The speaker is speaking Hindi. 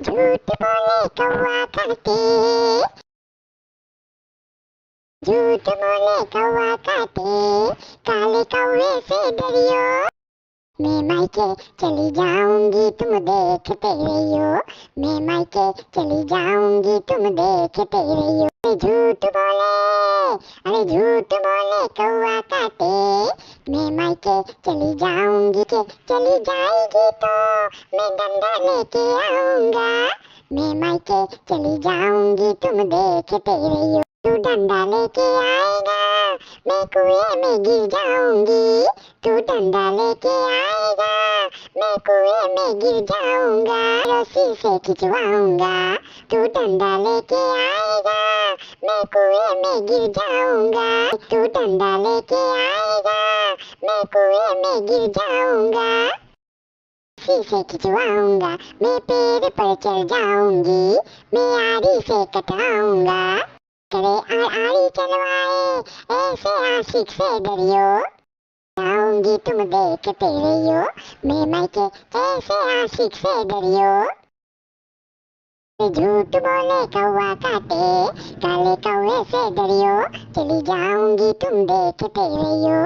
झूठ बोले कौवा काटे, झूठ बोले कौवा काटे, काले कौवे से डरियो। मैं मायके चली जाऊंगी तुम देखते रहियो, मैं मायके चली जाऊंगी तुम देखते रहियो। झूठ बोले, अरे झूठ बोले कौवा काटे, मैं मायके चली जाऊंगी के चली जाएगी तो मैं डंडा लेके आऊंगा। मैं मायके चली जाऊंगी तुम देखते रहियो, तू डंडा लेके आएगा मैं कुएं में गिर जाऊंगी, तू डंडा लेके आएगा मैं कुएं में गिर जाऊंगा। रस्सी से खिंचवाऊंगा, तू डंडा लेके आएगा मैं कुएं में गिर जाऊंगा, तू डंडा लेके आएगा मैं कुएं में गिर जाऊंगा। रस्सी से खिंचवाऊंगा मैं पेड़ पर चढ़ जाऊंगी, मैं आरी से कटवाऊंगा। करे आरी चलवाए ऐसे आशिक से डरियो, आऊंगी तुम देखते रहियो, मैं मायके ऐसे आशिक से डरियो। झूठ बोले कौवा काटे, काले कौवे से डरियो, चली जाऊंगी तुम देखते रहियो।